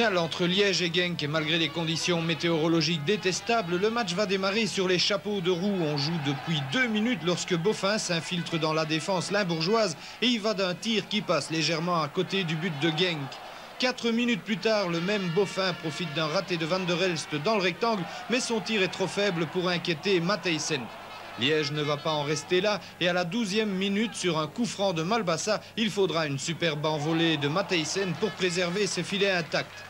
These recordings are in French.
Finale entre Liège et Genk et malgré les conditions météorologiques détestables, le match va démarrer sur les chapeaux de roue. On joue depuis 2 minutes lorsque Boffin s'infiltre dans la défense limbourgeoise et y va d'un tir qui passe légèrement à côté du but de Genk. 4 minutes plus tard, le même Boffin profite d'un raté de Van der Elst dans le rectangle, mais son tir est trop faible pour inquiéter Matthijssen. Liège ne va pas en rester là et à la 12e minute, sur un coup franc de Malbassa, il faudra une superbe envolée de Matthijssen pour préserver ses filets intacts.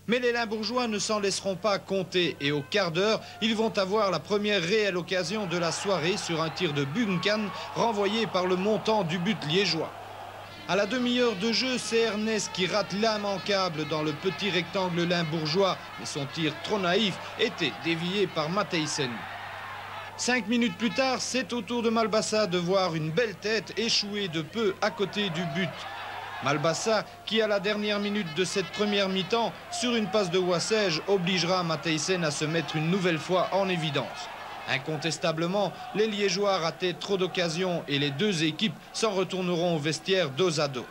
Mais les Limbourgeois ne s'en laisseront pas compter et au quart d'heure, ils vont avoir la première réelle occasion de la soirée sur un tir de Buncan renvoyé par le montant du but liégeois. À la demi-heure de jeu, c'est Ernest qui rate l'immanquable dans le petit rectangle limbourgeois, mais son tir trop naïf était dévié par Matthijssen. 5 minutes plus tard, c'est au tour de Malbassa de voir une belle tête échouer de peu à côté du but. Malbassa, qui à la dernière minute de cette première mi-temps, sur une passe de Wassège, obligera Matthijssen à se mettre une nouvelle fois en évidence. Incontestablement, les Liégeois rataient trop d'occasions et les deux équipes s'en retourneront au vestiaire dos à dos.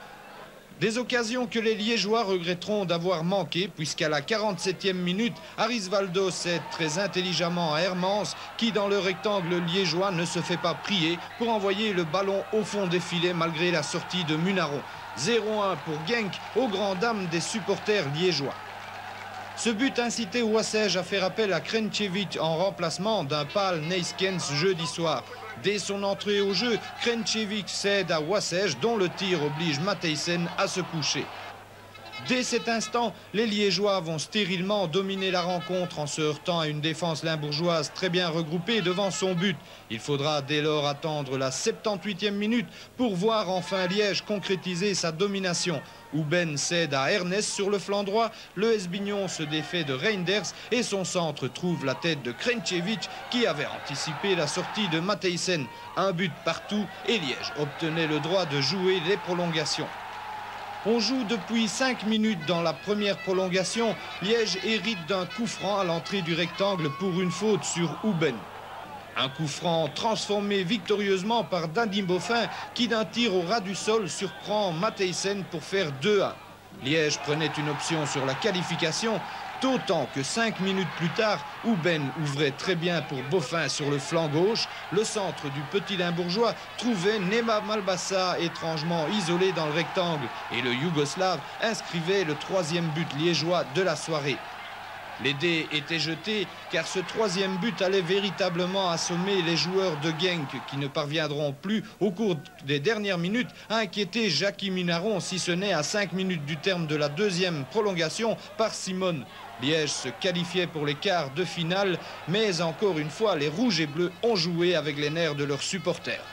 Des occasions que les Liégeois regretteront d'avoir manqué puisqu'à la 47e minute, Arisvaldo cède très intelligemment à Hermans qui dans le rectangle liégeois ne se fait pas prier pour envoyer le ballon au fond des filets malgré la sortie de Munaron. 0-1 pour Genk aux grandes dames des supporters liégeois. Ce but incitait Wassège à faire appel à Krenčević en remplacement d'un pâle Neyskens jeudi soir. Dès son entrée au jeu, Krenčević cède à Wassège dont le tir oblige Matthijssen à se coucher. Dès cet instant, les Liégeois vont stérilement dominer la rencontre en se heurtant à une défense limbourgeoise très bien regroupée devant son but. Il faudra dès lors attendre la 78e minute pour voir enfin Liège concrétiser sa domination. Houben cède à Ernest sur le flanc droit, le Esbignon se défait de Reinders et son centre trouve la tête de Krenčević qui avait anticipé la sortie de Matthijssen. Un but partout et Liège obtenait le droit de jouer les prolongations. On joue depuis 5 minutes dans la première prolongation. Liège hérite d'un coup franc à l'entrée du rectangle pour une faute sur Houben. Un coup franc transformé victorieusement par Dandim Boffin qui d'un tir au ras du sol surprend Matthijssen pour faire 2-1. Liège prenait une option sur la qualification, d'autant que 5 minutes plus tard, Houben ouvrait très bien pour Boffin sur le flanc gauche. Le centre du petit Limbourgeois trouvait Nema Malbassa étrangement isolé dans le rectangle et le Yougoslave inscrivait le 3e but liégeois de la soirée. Les dés étaient jetés car ce 3e but allait véritablement assommer les joueurs de Genk qui ne parviendront plus au cours des dernières minutes à inquiéter Jackie Munaron si ce n'est à 5 minutes du terme de la 2e prolongation par Simone. Liège se qualifiait pour les quarts de finale mais encore une fois les rouges et bleus ont joué avec les nerfs de leurs supporters.